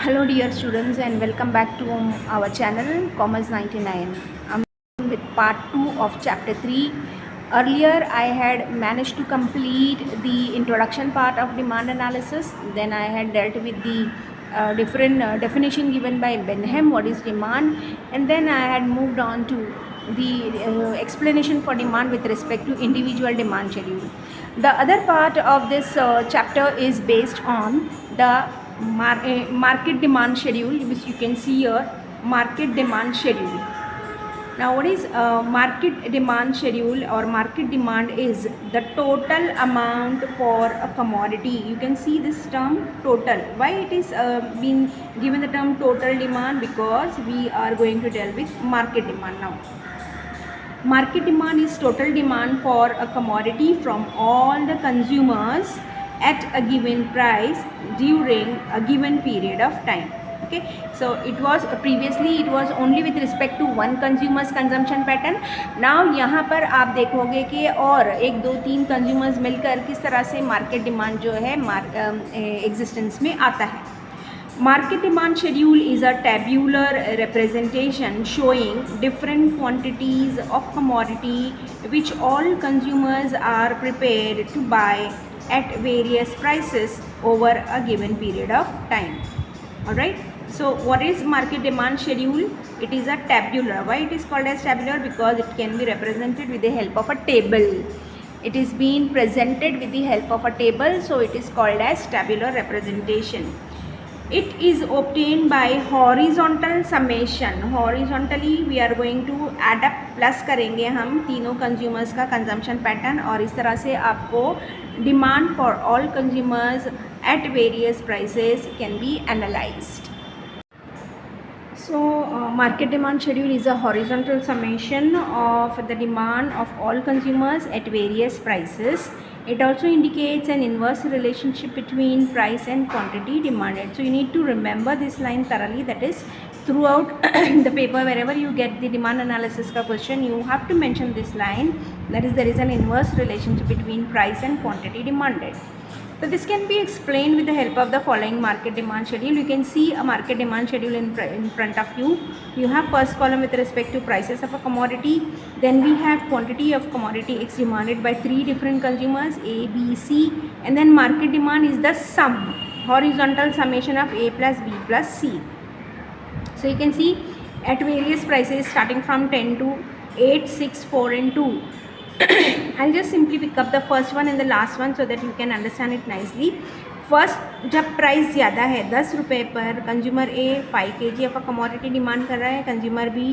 Hello dear students and welcome back to our channel Commerce 99. I'm with part 2 of chapter 3. Earlier I had managed to complete the introduction part of demand analysis. Then I had dealt with the different definition given by Benham, what is demand, and then I had moved on to the explanation for demand with respect to individual demand schedule. The other part of this chapter is based on the market demand schedule, which you can see here, market demand schedule. Now what is market demand schedule or market demand is the total amount for a commodity. You can see this term total. Why it is been given the term total demand? Because we are going to deal with market demand now. Market demand is total demand for a commodity from all the consumers at a given price during a given period of time. Okay, so it was previously it was only with respect to one consumer's consumption pattern. Now यहाँ पर आप देखोगे कि और एक दो तीन consumers मिलकर किस तरह से market demand जो है existence में आता है. Market demand schedule is a tabular representation showing different quantities of commodity which all consumers are prepared to buy at various prices over a given period of time. Alright, so what is market demand schedule? It is a tabular. Why it is called as tabular? Because it can be represented with the help of a table. It is being presented with the help of a table, so it is called as tabular representation. It is obtained by horizontal summation. Horizontally we are going to add up, plus करेंगे हम तीनों consumers का consumption pattern और इस तरह से आपको demand for all consumers at various prices can be analysed. So market demand schedule is a horizontal summation of the demand of all consumers at various prices. It also indicates an inverse relationship between price and quantity demanded. So you need to remember this line thoroughly. That is, throughout the paper, wherever you get the demand analysis ka question, you have to mention this line. That is, there is an inverse relationship between price and quantity demanded. So this can be explained with the help of the following market demand schedule. You can see a market demand schedule in front of you. You have first column with respect to prices of a commodity. Then we have quantity of commodity X demanded by three different consumers A, B, C. And then market demand is the sum, horizontal summation of A plus B plus C. So you can see at various prices starting from 10 to 8, 6, 4 and 2. I'll just simply pick up the first one and the last one so that you can understand it nicely. First, जब price ज़्यादा है 10 रुपये पर, consumer A 5 kg of a commodity demand कर रहा है, consumer B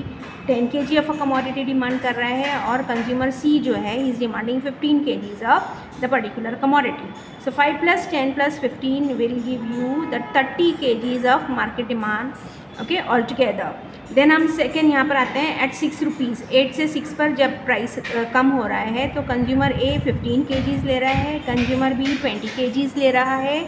10 kg of a commodity demand कर रहा है और कंज्यूमर सी जो है is demanding 15 kg of the particular commodity. So 5 + 10 + 15 will give you the 30 kg of market demand. Okay, all together. Then हम सेकेंड यहाँ पर आते हैं एट 6 रुपीज़. 8 से 6 पर जब प्राइस कम हो रहा है तो कंज्यूमर ए 15 kg ले रहा है, कंज्यूमर बी 20 kg ले रहा है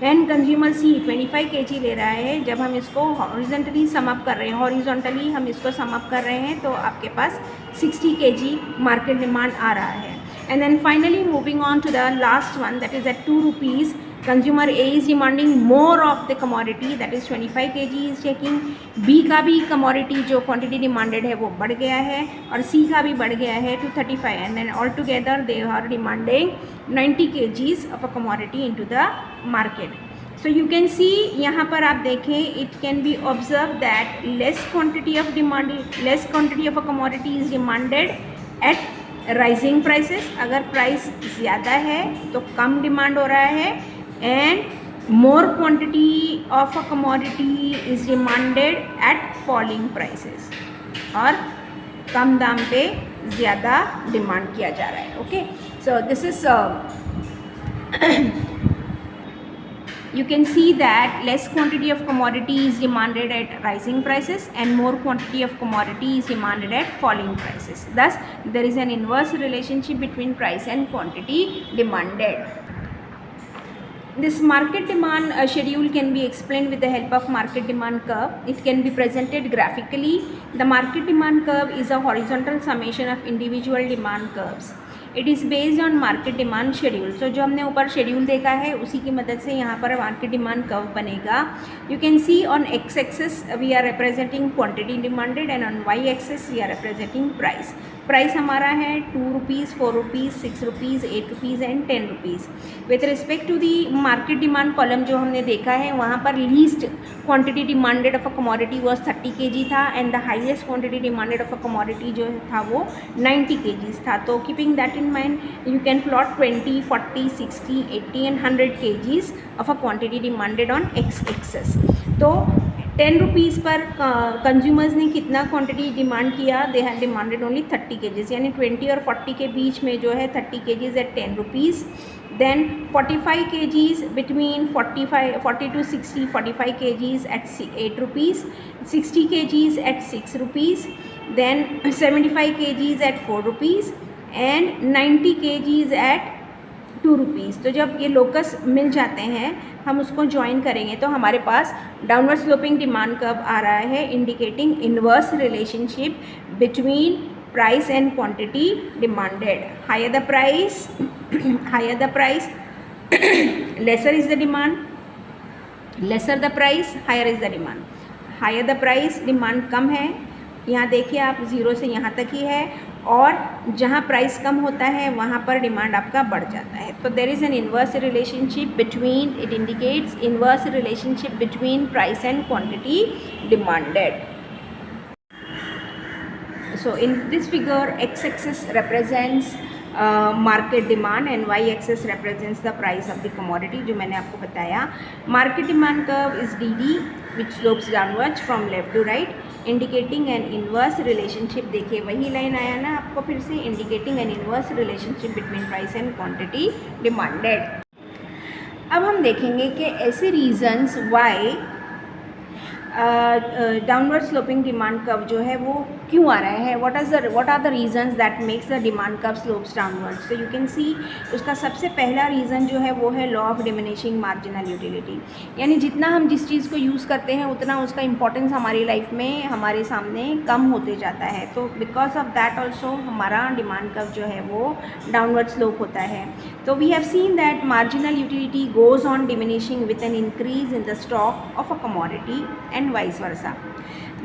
एंड कंज्यूमर सी 25 kg ले रहा है. जब हम इसको हॉरिजॉन्टली सम अप कर रहे हैं, हॉरिजॉन्टली हम इसको सम अप कर रहे हैं तो आपके पास 60 kg मार्केट डिमांड आ रहा है. And then finally moving on to the last one, that is at 2 rupees. Consumer A is demanding more of the commodity, that is 25 kg is taking. B का भी कमोडिटी जो quantity demanded है वो बढ़ गया है और सी का भी बढ़ गया है to 35 and then all together they are demanding 90 kg of a commodity into the market. So you can see यहाँ पर आप देखें, it can be observe that less quantity of a commodity is demanded at rising prices. अगर price ज़्यादा है तो कम demand हो रहा है and more quantity of a commodity is demanded at falling prices. और कम दाम पे ज़्यादा डिमांड किया जा रहा है. Okay, so this is you can see that less quantity of commodity is demanded at rising prices and more quantity of commodity is demanded at falling prices. Thus there is an inverse relationship between price and quantity demanded. This market demand schedule can be explained with the help of market demand curve. It can be presented graphically. The market demand curve is a horizontal summation of individual demand curves. It is based on market demand schedule. So जो हमने ऊपर schedule देखा है उसी की मदद से यहाँ पर मार्केट डिमांड कर्व बनेगा। You can see on X axis we are representing quantity demanded and on Y axis we are representing price. Price हमारा है 2 rupees, 4 rupees, 6 rupees, 8 rupees and 10 rupees. With respect to the market demand column जो हमने देखा है वहाँ पर least quantity demanded of a commodity was 30 kg था and the highest quantity demanded of a commodity जो था वो 90 kg था। तो keeping that in mind you can plot 20, 40, 60, 80 and 100 kgs of a quantity demanded on X axis. तो 10 rupees पर consumers ने कितना क्वांटिटी डिमांड किया? They have demanded only 30 kgs, यानी 20 और 40 के बीच में जो है 30 kgs at 10 rupees. Then 45 kgs between 40 to 60, 45 kgs at 8 rupees, 60 kgs at 6 rupees, then 75 kgs at 4 rupees and 90 kgs at 2 rupees. तो जब ये लोकस मिल जाते हैं हम उसको ज्वाइन करेंगे तो हमारे पास डाउनवर्ड स्लोपिंग डिमांड कर्व आ रहा है indicating inverse relationship between price and quantity demanded. Higher the price lesser is the demand, lesser the price higher is the demand। Higher the price demand कम है, यहाँ देखिए आप 0 से यहाँ तक ही है, और जहाँ प्राइस कम होता है वहाँ पर डिमांड आपका बढ़ जाता है। तो there is an inverse relationship between, it indicates inverse relationship between price and quantity demanded. So in this figure x axis represents market demand and Y axis represents the price of the commodity. जो मैंने आपको बताया market demand curve is D D which slopes downwards from left to right indicating an inverse relationship. देखिए वही line आया ना आपको फिर से, indicating an inverse relationship between price and quantity demanded. अब हम देखेंगे कि ऐसे reasons why downward sloping demand curve जो है वो क्यों आ रहा है, what are the reasons that makes the demand curve slopes downward. So you can see उसका सबसे पहला रीज़न जो है वो है law of diminishing marginal utility, यानी जितना हम जिस चीज़ को यूज़ करते हैं उतना उसका इंपॉर्टेंस हमारी लाइफ में हमारे सामने कम होते जाता है। तो बिकॉज ऑफ दैट ऑल्सो हमारा डिमांड कर्व जो है वो डाउनवर्ड स्लोप होता है। तो we have seen that marginal utility goes on diminishing with an increase in the stock of a commodity and vice versa.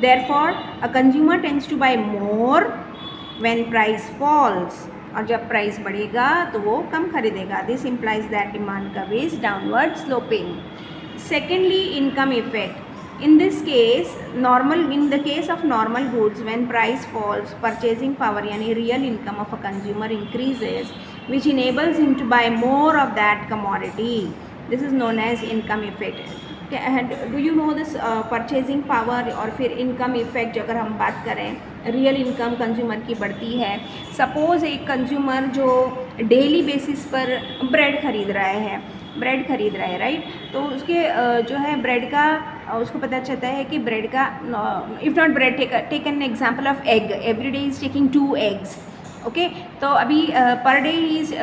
Therefore, a consumer tends to buy more when price falls. और जब price बढ़ेगा तो वो कम खरीदेगा। This implies that demand curve is downward sloping. Secondly, income effect. In this case, in the case of normal goods, when price falls, purchasing power यानी real income of a consumer increases, which enables him to buy more of that commodity. This is known as income effect. Do you know this purchasing power और फिर income effect. अगर हम बात करें real income consumer की बढ़ती है, suppose एक कंज्यूमर जो डेली बेसिस पर ब्रेड खरीद रहा है राइट, तो उसके जो है ब्रेड का उसको पता चलता है कि ब्रेड का if not bread take an example of egg, every day is taking 2 eggs। Okay तो अभी per day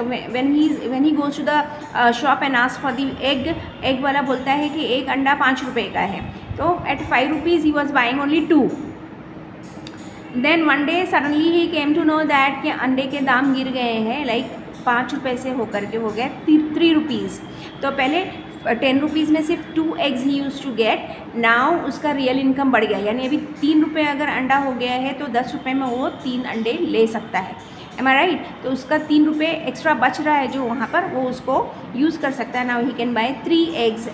when he goes to the shop and ask for the egg वाला बोलता है कि एक अंडा 5 रुपये का है, तो at 5 rupees he was buying only 2। Then one day suddenly he came to know that कि अंडे के दाम गिर गए हैं, लाइक 5 रुपये से होकर के हो गए 3 रुपीज़। तो पहले 10 रुपीज़ में सिर्फ 2 eggs ही यूज़ टू गेट, नाउ उसका रियल इनकम बढ़ गया, यानी अभी 3 रुपये अगर अंडा हो गया है तो 10 रुपये में वो 3 अंडे ले सकता है। एम आई राइट? तो उसका 3 रुपये एक्स्ट्रा बच रहा है जो वहाँ पर, वो उसको यूज़ कर सकता है। Now he can buy 3 eggs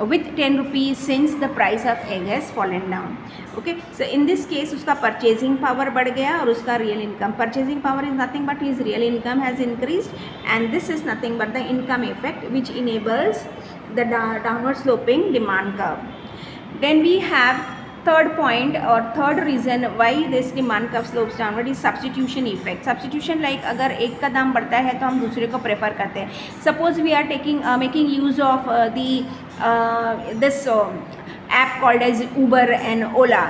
with 10 rupees since the price of egg has fallen down. Okay, so in this case उसका purchasing power बढ़ गया और उसका real income, purchasing power is nothing but his real income has increased, and this is nothing but the income effect which enables the downward sloping demand curve. Then we have third point or third reason why this demand curve slopes downward is substitution effect. Substitution like अगर एक का दाम बढ़ता है तो हम दूसरे को प्रेफर करते हैं। Suppose we are making use of this app called as Uber and Ola,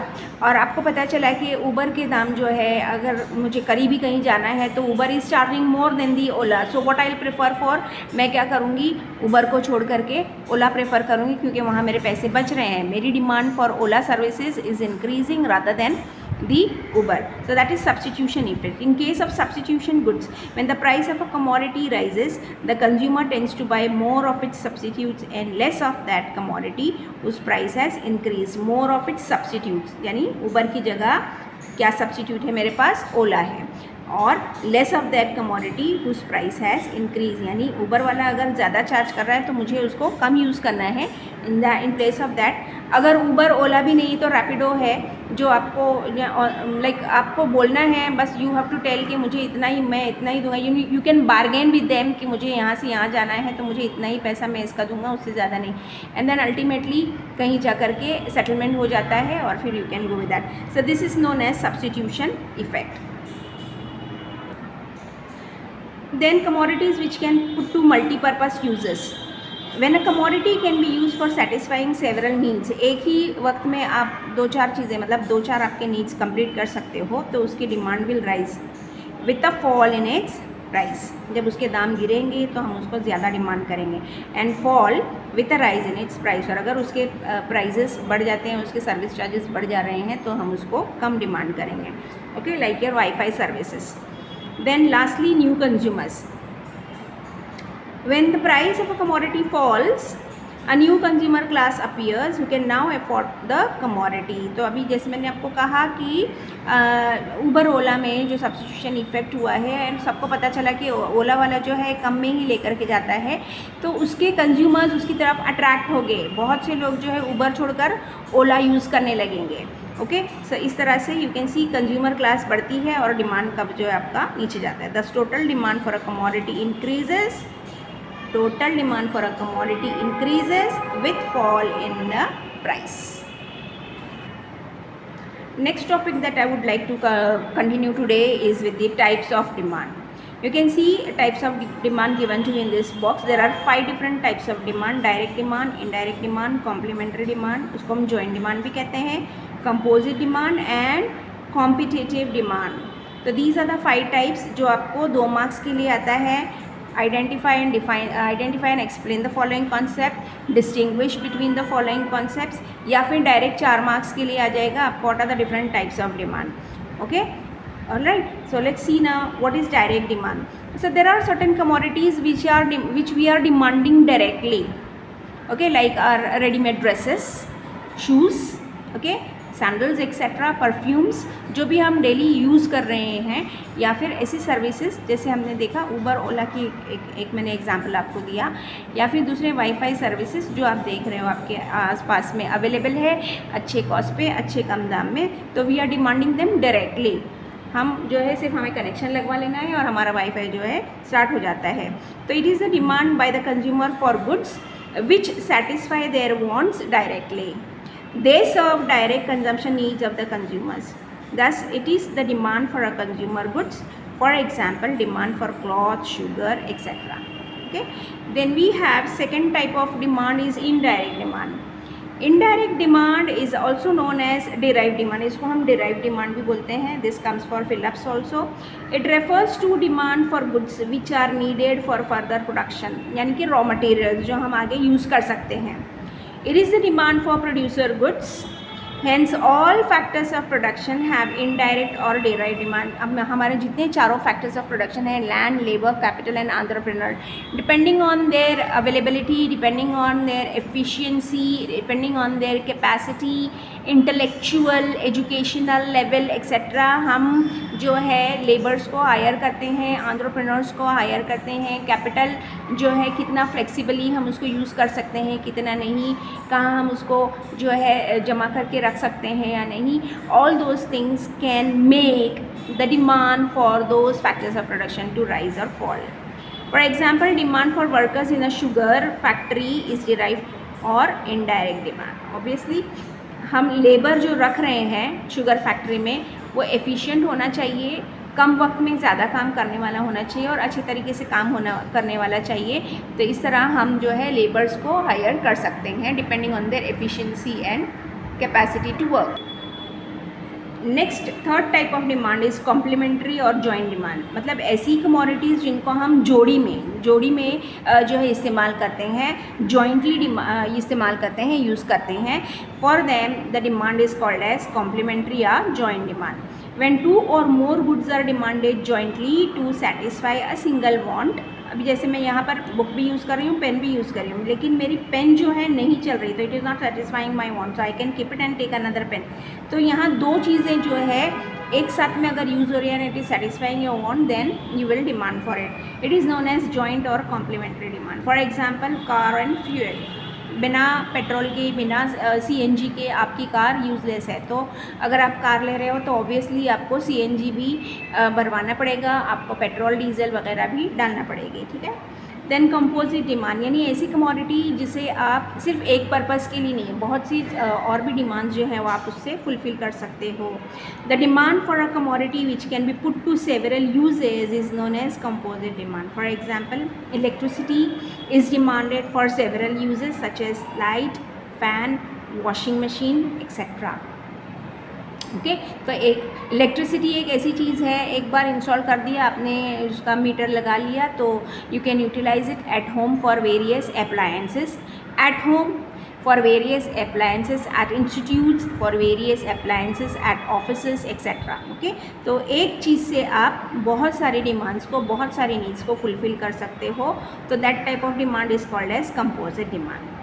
और आपको पता चला कि ऊबर के दाम जो है अगर मुझे करीब ही कहीं जाना है तो Uber is charging more than the Ola. So what I will prefer for, मैं क्या करूँगी, ऊबर को छोड़ करके ओला प्रेफर करूँगी क्योंकि वहाँ मेरे पैसे बच रहे हैं। मेरी demand for Ola services is increasing rather than the Uber. So that is substitution effect. In case of substitution goods, when the price of a commodity rises, the consumer tends to buy more of its substitutes and less of that commodity whose price has increased. More of its substitutes, यानी Uber की जगह क्या substitute है मेरे पास, ओला है, और less of that commodity whose price has increase, यानी Uber वाला अगर ज़्यादा चार्ज कर रहा है तो मुझे उसको कम यूज़ करना है इन प्लेस ऑफ दैट। अगर ऊबर ओला भी नहीं तो रैपिडो है जो आपको लाइक आपको बोलना है, बस यू हैव टू टेल कि मुझे इतना ही, मैं इतना ही दूंगा। You can bargain with them कि मुझे यहाँ से यहाँ जाना है तो मुझे इतना ही पैसा मैं इसका दूंगा, उससे ज़्यादा नहीं। एंड देन अल्टीमेटली कहीं जा कर के सेटलमेंट हो जाता है और फिर you can go with that. So this is known as substitution effect. Then commodities which can put to multi-purpose uses. When a commodity can be used for satisfying several needs, एक ही वक्त में आप दो चार चीज़ें, मतलब दो चार आपके नीड्स कंप्लीट कर सकते हो, तो उसकी demand will rise with a fall in its price. जब उसके दाम गिरेंगे तो हम उसको ज़्यादा डिमांड करेंगे, and fall with a rise in its price. और अगर उसके प्राइजेस बढ़ जाते हैं, उसके सर्विस चार्जेस बढ़ जा रहे हैं, तो हम उसको कम डिमांड करेंगे। Okay, like your wifi services. Then lastly, new consumers. When the price of a commodity falls, a new consumer class appears who can now afford the commodity. तो अभी जैसे मैंने आपको कहा कि ऊबर ओला में जो सब्स्टिट्यूशन इफेक्ट हुआ है, एंड सबको पता चला कि ओला वाला जो है कम में ही लेकर के जाता है, तो उसके कंज्यूमर्स उसकी तरफ अट्रैक्ट हो गए। बहुत से लोग जो है ऊबर छोड़कर ओला यूज़ करने लगेंगे। ओके, सो इस तरह से you can C consumer class बढ़ती है और डिमांड कब जो है आपका नीचे जाता है। दस total demand for a commodity increases, total demand for a commodity increases with fall in the price. Next topic that I would like to continue today is with the types of demand. You can see types of demand given to you in this box. There are 5 different types of demand: direct demand, indirect demand, complementary demand, उसको हम joint demand भी कहते हैं, composite demand and competitive demand. तो these are the 5 types जो आपको 2 marks के लिए आता है। Identify and explain the following concept, distinguish between the following concepts, या फिर डायरेक्ट 4 मार्क्स के लिए आ जाएगा आपको what are the different types of demand. Okay, all right, so let's see now what is direct demand. So there are certain commodities which we are demanding directly, okay, like our ready-made dresses, shoes, okay, sandals etcetera, perfumes, जो भी हम daily use कर रहे हैं, या फिर ऐसी services जैसे हमने देखा ऊबर ओला की एक मैंने एग्जांपल आपको दिया, या फिर दूसरे वाईफाई सर्विसेज जो आप देख रहे हो आपके आसपास में अवेलेबल है अच्छे कॉस्ट पे, अच्छे कम दाम में, तो we are demanding them directly. हम जो है सिर्फ हमें कनेक्शन लगवा लेना है और हमारा वाईफाई जो है स्टार्ट हो जाता है। तो it is the demand by the consumer for goods which satisfy their wants directly. They serve direct consumption needs of the consumers. Thus, it is the demand for a consumer goods. For example, demand for cloth, sugar, etc. Okay. Then we have second type of demand is indirect demand. Indirect demand is also known as derived demand. इसको हम derived demand भी बोलते हैं. This comes for Philips also. It refers to demand for goods which are needed for further production. यानी कि raw materials जो हम आगे use कर सकते हैं. It is the demand for producer goods. Hence, all factors of production have indirect or derived demand. अब हमारे जितने चारों factors of production हैं, land, labor, capital and entrepreneur, depending on their availability, depending on their efficiency, depending on their capacity, intellectual, educational level, etc. हम जो है labours को higher करते हैं, एंटरप्रेन्योर्स को हायर करते हैं, कैपिटल जो है कितना फ्लेक्सिबली हम उसको यूज़ कर सकते हैं, कितना नहीं, कहाँ हम उसको जो है जमा करके रख सकते हैं या नहीं, all those things can make the demand for those factors of production to rise और fall. For example, demand for workers in a sugar factory is derived और इनडायरेक्ट डिमांड. ऑब्वियसली हम लेबर जो रख रहे हैं शुगर फैक्ट्री में वो efficient होना चाहिए, कम वक्त में ज़्यादा काम करने वाला होना चाहिए और अच्छे तरीके से काम करने वाला चाहिए. तो इस तरह हम जो है लेबर्स को हायर कर सकते हैं depending on their efficiency and capacity to work. Next third type of demand is complementary और जॉइंट डिमांड, मतलब ऐसी कमोडिटीज़ जिनको हम जोड़ी में जो है इस्तेमाल करते हैं, जॉइंटली इस्तेमाल करते हैं, यूज़ करते हैं. For them the demand is called as complementary या joint demand. When two or more goods are demanded jointly to satisfy a single want. अभी जैसे मैं यहाँ पर बुक भी यूज़ कर रही हूँ, पेन भी यूज़ कर रही हूँ, लेकिन मेरी पेन जो है नहीं चल रही, तो it is not satisfying my want, so I can keep it and take another pen. तो यहाँ दो चीज़ें जो है एक साथ में अगर यूज़ हो रही है and it is satisfying your want, then you will demand for it. It is known as joint और complementary demand. For example car and fuel. बिना पेट्रोल के, बिना CNG के आपकी कार यूज़लेस है. तो अगर आप कार ले रहे हो तो ऑब्वियसली आपको CNG भी भरवाना पड़ेगा, आपको पेट्रोल डीजल वगैरह भी डालना पड़ेगी. ठीक है. देन कंपोजिट डिमांड, यानी ऐसी कमोडिटी जिसे आप सिर्फ एक पर्पज़ के लिए नहीं, बहुत सी और भी डिमांड्स जो है वो आप उससे फुलफ़िल कर सकते हो. The demand for a commodity which can be put to several uses is known as composite demand. For example, electricity is demanded for several uses such as light, fan, washing machine etcetera. Okay. तो एक electricity एक ऐसी चीज़ है, एक बार install कर दिया आपने, उसका मीटर लगा लिया, तो you can utilise it at home for various appliances, at home for various appliances, at institutes for various appliances, at offices etcetera. Okay. तो एक चीज़ से आप बहुत सारी डिमांड्स को, बहुत सारी नीड्स को फुलफ़िल कर सकते हो. तो that type of demand is called as composite demand.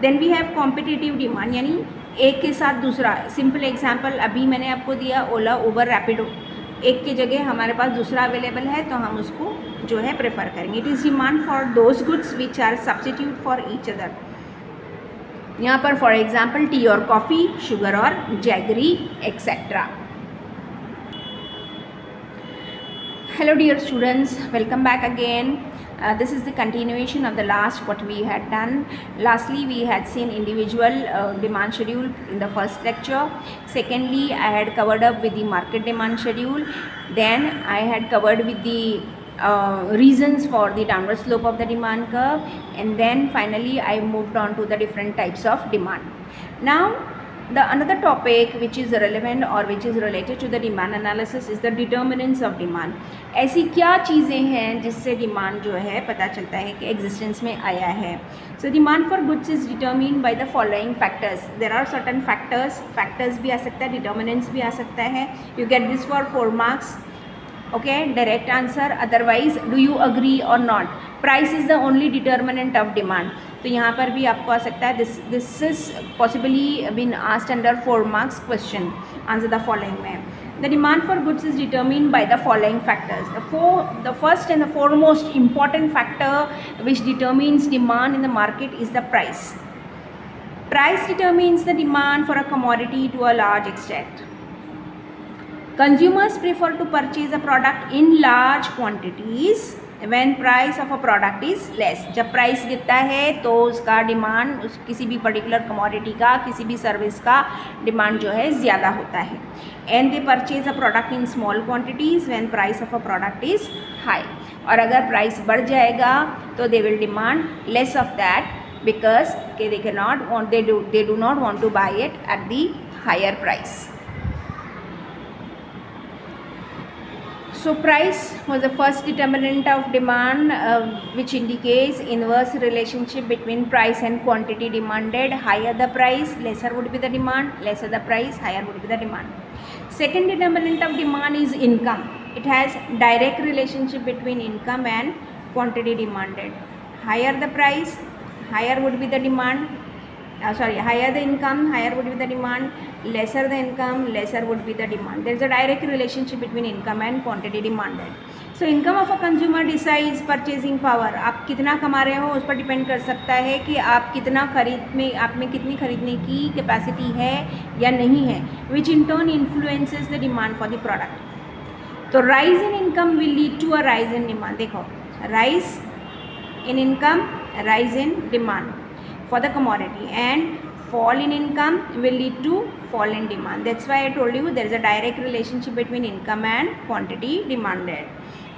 Then we have competitive demand, यानी एक के साथ दूसरा. सिंपल एग्जांपल अभी मैंने आपको दिया, ओला, उबर, रैपिडो. एक की जगह हमारे पास दूसरा अवेलेबल है तो हम उसको जो है प्रेफर करेंगे. It is demand for those goods which are substitute for each other. यहाँ पर फॉर एग्जांपल टी और कॉफ़ी, शुगर और jaggery etcetera. Hello dear students, welcome back again. This is the continuation of the last what we had done. Lastly, we had seen individual demand schedule in the first lecture. Secondly, I had covered up with the market demand schedule. Then I had covered with the reasons for the downward slope of the demand curve. And then finally, I moved on to the different types of demand. Now, the another topic which is relevant or which is related to the demand analysis is the determinants of demand. ऐसी क्या चीज़ें हैं जिससे demand जो है पता चलता है कि एग्जिस्टेंस में आया है. So demand for goods is determined by the following factors. There are certain factors भी आ सकता है, डिटर्मिनेंट्स भी आ सकता है. You get this for 4 marks. Okay, direct answer. Otherwise, do you agree or not? Price is the only determinant of demand. तो यहाँ पर भी आपको आ सकता है. This is possibly been asked under 4 marks question. Answer the following में. The demand for goods is determined by the following factors. The first and the foremost important factor which determines demand in the market is the price. Price determines the demand for a commodity to a large extent. Consumers prefer to purchase a product in large quantities when price of a product is less. जब price गिरता है तो उसका demand, उस किसी भी particular commodity का, किसी भी सर्विस का डिमांड जो है ज़्यादा होता है. And they purchase a product in small quantities when price of a product is high. और अगर प्राइस बढ़ जाएगा तो they will demand less of that because they can not want, they do not want to buy it at the higher price. So price was the first determinant of demand which indicates inverse relationship between price and quantity demanded. Higher the price, lesser would be the demand. Lesser the price, higher would be the demand. Second determinant of demand is income. It has direct relationship between income and quantity demanded. Higher the price, higher would be the demand. Higher the income, higher would be the demand. Lesser the income, lesser would be the demand. There is a direct relationship between income and quantity demanded. So income of a consumer decides purchasing power. आप कितना कमा रहे हो उस पर depend कर सकता है कि आप कितना आप में कितनी खरीदने की कैपेसिटी है या नहीं है, which in turn influences the demand for the product. तो rise in income will lead to a rise in demand. देखो, rise in income, rise in demand for the commodity, and fall in income will lead to fall in demand. That's why I told you there is a direct relationship between income and quantity demanded.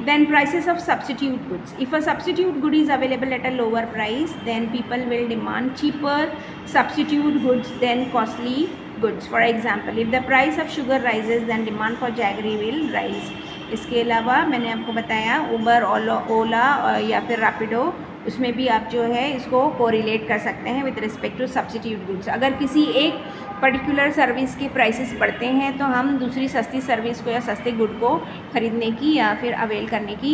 Then prices of substitute goods. If a substitute good is available at a lower price, then people will demand cheaper substitute goods than costly goods. For example, if the price of sugar rises, then demand for jaggery will rise. इसके अलावा मैंने आपको बताया उबर, ओला या फिर रैपिडो, उसमें भी आप जो है इसको कोरिलेट कर सकते हैं with respect to substitute goods. अगर किसी एक पर्टिकुलर सर्विस के प्राइसेस बढ़ते हैं तो हम दूसरी सस्ती सर्विस को या सस्ते गुड को ख़रीदने की या फिर अवेल करने की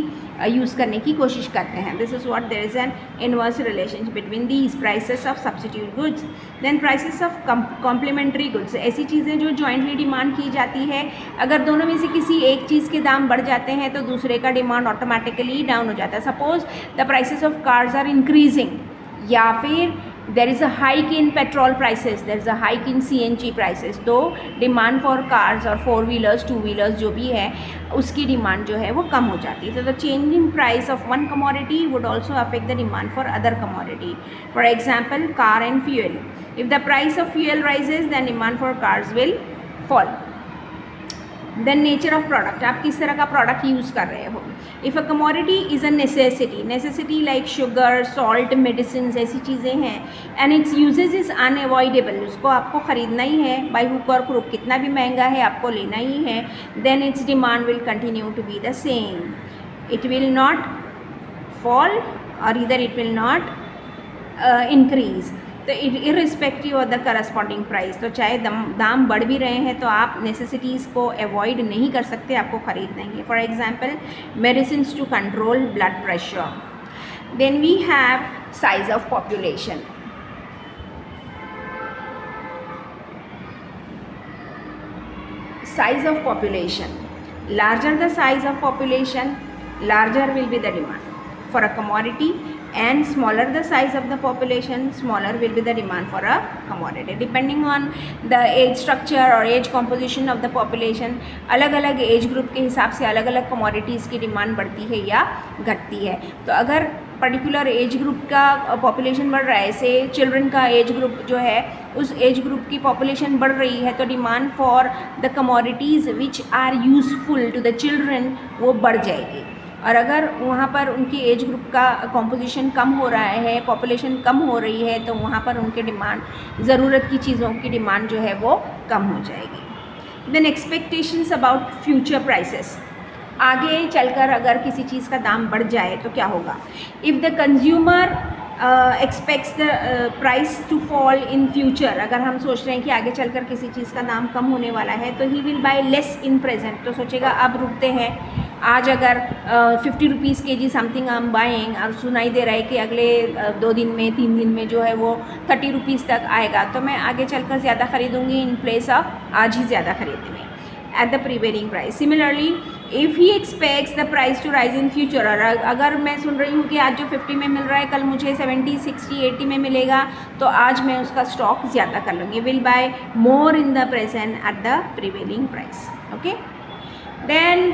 यूज़ करने की कोशिश करते हैं. This is what there is an inverse relationship between these prices of substitute goods. Then prices of complementary goods. ऐसी चीज़ें जो जॉइंटली डिमांड की जाती है, अगर दोनों में से किसी एक चीज़ के दाम बढ़ जाते हैं तो दूसरे का डिमांड ऑटोमेटिकली डाउन हो जाता है. Suppose the prices of cars are increasing, या फिर there is a hike in petrol prices, there is a hike in CNG prices, तो डिमांड फॉर कार्स और 4 व्हीलर्स 2 व्हीलर्स जो भी है उसकी डिमांड जो है वो कम हो जाती है. तो the changing price of one commodity would also affect the demand for other commodity. For example car and fuel. If the price of fuel rises then demand for cars will fall. Then nature of product. आप किस तरह का product use कर रहे हो. If a commodity is a necessity like sugar, salt, medicine ऐसी चीज़ें हैं, and its uses is unavoidable, उसको आपको ख़रीदना ही है बाई हुक और क्रूक, कितना भी महंगा है आपको लेना ही है. Then its demand will continue to be the same. It will not fall और इधर इट विल नॉट इंक्रीज. तो irrespective of the corresponding price, तो चाहे दाम बढ़ भी रहे हैं तो आप नेसेसिटीज़ को अवॉइड नहीं कर सकते, आपको ख़रीदना ही है. For example medicine to control blood pressure. Then we have size of population. Size of population. Larger the size of population, larger will be the demand for a commodity, and smaller the size of the population, smaller will be the demand for a commodity. Depending on the age structure or age composition of the population, अलग अलग age group के हिसाब से अलग अलग commodities की demand बढ़ती है या घटती है. तो अगर पर्टिकुलर एज ग्रुप का पॉपुलेशन बढ़ रहा है, ऐसे चिल्ड्रन का एज ग्रुप जो है उस एज ग्रुप की पॉपुलेशन बढ़ रही है, तो demand for the commodities which are useful to the children वो बढ़ जाएगी. और अगर वहाँ पर उनकी एज ग्रुप का कॉम्पोजिशन कम हो रहा है, पॉपुलेशन कम हो रही है, तो वहाँ पर उनके डिमांड, ज़रूरत की चीज़ों की डिमांड जो है वो कम हो जाएगी. Then expectations about future prices. आगे चलकर अगर किसी चीज़ का दाम बढ़ जाए तो क्या होगा. If the consumer expects the price to fall in future, अगर हम सोच रहे हैं कि आगे चलकर किसी चीज़ का दाम कम होने वाला है, तो he will buy less in present. तो सोचेगा अब रुकते हैं, आज अगर 50 रुपीज़ के जी समथिंग हम बाइंग और सुनाई दे रहा है कि अगले 2 दिन में 3 दिन में जो है वो 30 रुपीज़ तक आएगा, तो मैं आगे चलकर ज़्यादा ख़रीदूँगी इन प्लेस ऑफ आज ही ज़्यादा खरीदने में at the prevailing price. Similarly, if he expects the price to rise in future, और अगर मैं सुन रही हूँ कि आज जो 50 में मिल रहा है कल मुझे 70, 60, 80 में मिलेगा, तो आज मैं उसका स्टॉक ज़्यादा कर लूँगी. will buy more in the present at the prevailing price. Okay. Then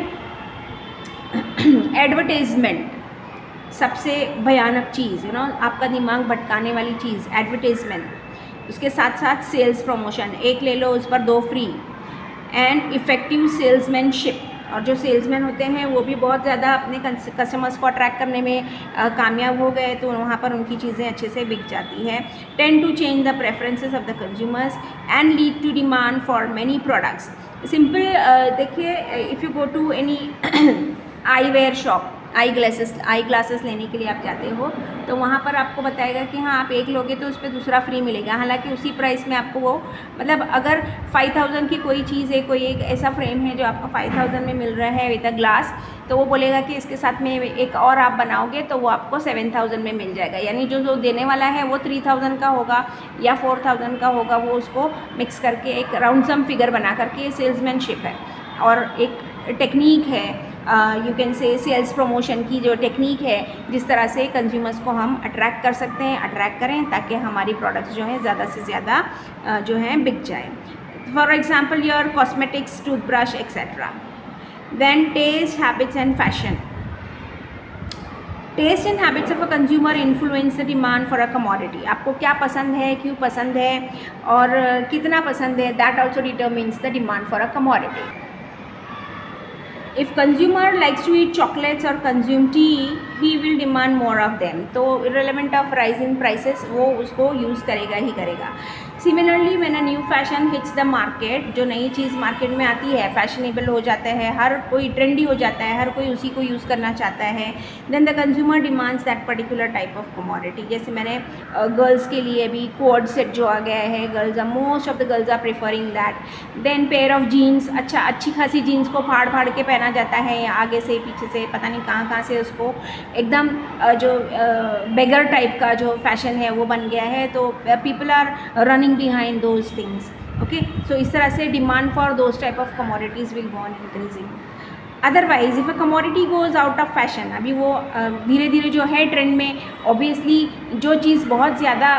advertisement, सबसे भयानक चीज़, आपका दिमाग भटकाने वाली चीज़ एडवर्टाइजमेंट. उसके साथ साथ सेल्स प्रमोशन, एक ले लो उस पर 2 फ्री, एंड इफ़ेक्टिव सेल्समैनशिप. और जो सेल्समैन होते हैं वो भी बहुत ज़्यादा अपने कस्टमर्स को अट्रैक्ट करने में कामयाब हो गए, तो वहाँ पर उनकी चीज़ें अच्छे से बिक जाती हैं. Tend to change the preferences of the consumers and lead to demand for many products. Simple देखिए, if you go to any eyewear shop, eye glasses लेने के लिए आप जाते हो, तो वहाँ पर आपको बताएगा कि हाँ आप एक लोगे तो उस पर दूसरा फ्री मिलेगा. हालांकि उसी प्राइस में आपको वो, मतलब अगर 5000 की कोई चीज़ है, कोई एक ऐसा फ्रेम है जो आपको 5000 में मिल रहा है विद अ ग्लास, तो वो बोलेगा कि इसके साथ में एक और आप बनाओगे तो वो आपको 7000 में मिल जाएगा. यानी जो देने वाला है वो 3000 का होगा या 4000 का होगा, वो उसको मिक्स करके एक राउंड सम फिगर बना करके सेल्समैनशिप है. और एक टेक्निक है, you can say sales promotion की जो टेक्निक है, जिस तरह से कंज्यूमर्स को हम अट्रैक्ट कर सकते हैं, अट्रैक्ट करें ताकि हमारी प्रोडक्ट्स जो हैं ज़्यादा से ज़्यादा जो हैं बिक जाए. For example your cosmetics, toothbrush etcetera. Then taste, habits and fashion. Taste and habits of a consumer influence the demand for a commodity. आपको क्या पसंद है, क्यों पसंद है और कितना पसंद है, that also determines the demand for a commodity. If consumer likes to eat chocolates or consume tea, he will demand more of them. तो irrelevant of rise in prices, वो उसको यूज़ करेगा ही करेगा। Similarly when a new fashion hits the market, जो नई चीज़ market में आती है, फैशनेबल हो जाता है, हर कोई ट्रेंडी हो जाता है, हर कोई उसी को यूज़ करना चाहता है, then the consumer demands that particular type of commodity. जैसे मैंने गर्ल्स के लिए भी कोड सेट जो आ गया है, girls are most of the girls are preferring that. Then pair of jeans, अच्छी खासी जीन्स को फाड़ फाड़ के पहना जाता है, आगे से पीछे से पता नहीं कहाँ से उसको एकदम जो बेगर टाइप का जो फैशन है वो बन गया है, तो people are running behind those things. Okay, so इस तरह से demand for those type of commodities will go on increasing. Otherwise if a commodity goes out of fashion, अभी वो धीरे धीरे जो है ट्रेंड में, ऑब्वियसली जो चीज़ बहुत ज़्यादा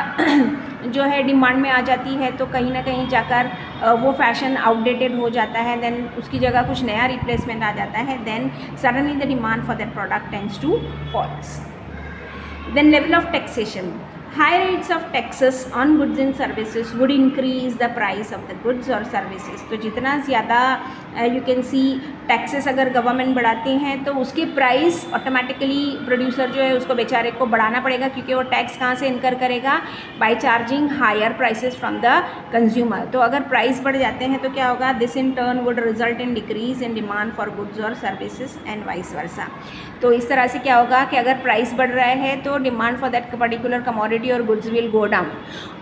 जो है डिमांड में आ जाती है तो कहीं ना कहीं जाकर वो फैशन आउटडेटेड हो जाता है, देन उसकी जगह कुछ नया रिप्लेसमेंट आ जाता है, then suddenly the demand for that product tends to falls. Then level of taxation, high rates of taxes on goods and services would increase the price of the goods or services। तो जितना ज़्यादा you can C taxes अगर government बढ़ाते हैं तो उसके price automatically producer जो है उसको बेचारे को बढ़ाना पड़ेगा, क्योंकि वो टैक्स कहाँ से इनकर करेगा, by charging higher prices from the consumer. तो अगर प्राइस बढ़ जाते हैं तो क्या होगा, this in turn would result in decrease in demand for goods और सर्विसेज एंड वाइस वर्सा। तो इस तरह से क्या होगा कि अगर प्राइस बढ़ रहा है तो demand for that particular commodity और गुड्स विल गो डाउन।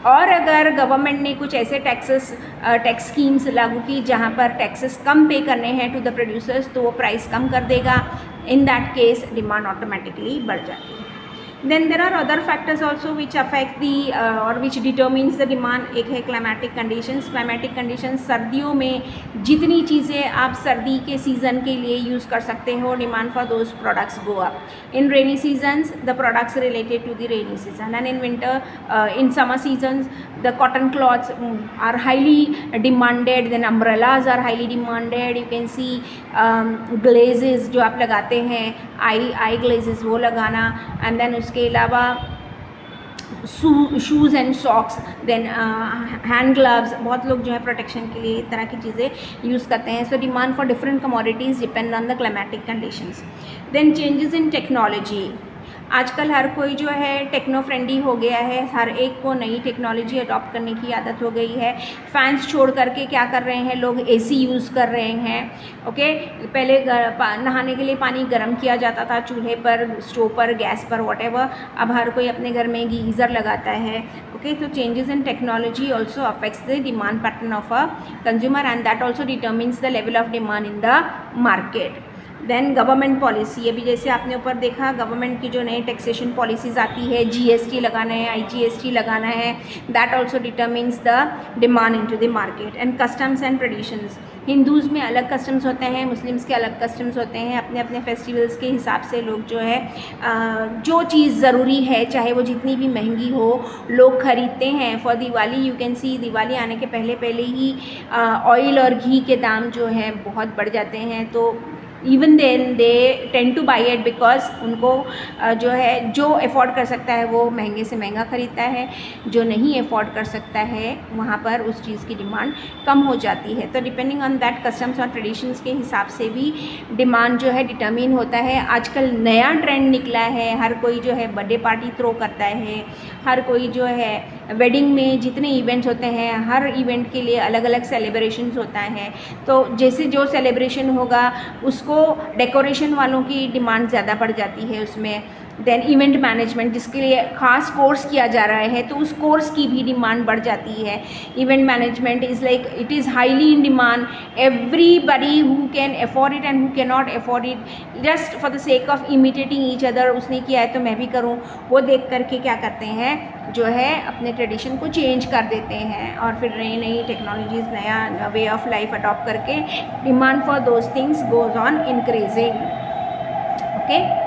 और अगर गवर्नमेंट ने कुछ ऐसे टैक्स स्कीम्स लागू की जहाँ पर टैक्सेस कम पे करने हैं टू द प्रोड्यूसर्स, तो वो प्राइस कम कर देगा, in that case demand automatically बढ़ जाती है। Then there are other factors also which affect the और विच डिटर्मिन्स द डिमांड। एक है क्लाइमेटिक कंडीशंस। क्लाइमेटिक कंडीशंस, सर्दियों में जितनी चीज़ें आप सर्दी के सीज़न के लिए यूज़ कर सकते हो, demand for those products go up. In rainy seasons the products related to the rainy season, and in winter in summer seasons the cotton cloths are highly demanded, then umbrellas are highly demanded, you can see glazes जो आप लगाते हैं, आई glazes वो लगाना, and then उसके अलावा shoes and socks, then hand gloves, बहुत लोग जो है प्रोटेक्शन के लिए इस तरह की चीज़ें यूज़ करते हैं। So demand for different commodities depend on the climatic conditions. Then changes in technology, आजकल हर कोई जो है टेक्नो फ्रेंडली हो गया है, हर एक को नई टेक्नोलॉजी अडॉप्ट करने की आदत हो गई है। फैंस छोड़ करके क्या कर रहे हैं लोग, एसी यूज़ कर रहे हैं। ओके, पहले नहाने के लिए पानी गर्म किया जाता था चूल्हे पर, स्टोव पर, गैस पर, व्हाटएवर, अब हर कोई अपने घर में गीज़र लगाता है। ओके, तो changes in technology also affects the demand pattern of a consumer and that also determines the level of demand in the market. Then government policy, अभी जैसे आपने ऊपर देखा गवर्नमेंट की जो नई टैक्सेशन पॉलिसीज़ आती है, जीएसटी लगाना है, आईजीएसटी लगाना है, that also determines the demand into the market. And customs and traditions, Hindus में अलग कस्टम्स होते हैं, मुस्लिम्स के अलग कस्टम्स होते हैं, अपने अपने फेस्टिवल्स के हिसाब से लोग जो है जो चीज़ ज़रूरी है चाहे वो जितनी भी महंगी हो लोग ख़रीदते हैं। फॉर दिवाली यू कैन सी, दिवाली आने के पहले पहले ही ऑयल और घी के दाम जो हैं बहुत बढ़ जाते हैं, तो even then they tend to buy it because उनको जो है जो अफोर्ड कर सकता है वो महंगे से महंगा ख़रीदता है, जो नहीं अफोर्ड कर सकता है वहाँ पर उस चीज़ की डिमांड कम हो जाती है। तो डिपेंडिंग ऑन दैट कस्टम्स और ट्रेडिशंस के हिसाब से भी डिमांड जो है डिटर्मिन होता है। आजकल नया ट्रेंड निकला है, हर कोई जो है बर्थडे पार्टी थ्रो करता है, हर कोई जो है वेडिंग में जितने इवेंट्स होते हैं हर इवेंट के लिए अलग अलग सेलिब्रेशंस होता है, तो जैसे जो सेलिब्रेशन होगा उसको डेकोरेशन वालों की डिमांड ज़्यादा बढ़ जाती है उसमें। देन इवेंट मैनेजमेंट जिसके लिए ख़ास कोर्स किया जा रहा है तो उस कोर्स की भी डिमांड बढ़ जाती है। Event management is like it is highly in demand, everybody who can afford it and who can not afford it just for the sake of imitating each other, उसने किया है तो मैं भी करूँ, वो देख करके क्या करते हैं जो है अपने ट्रेडिशन को चेंज कर देते हैं और फिर नई नई टेक्नोलॉजीज़, नया वे ऑफ लाइफ अडॉप्ट करके demand for those things goes on increasing. Okay.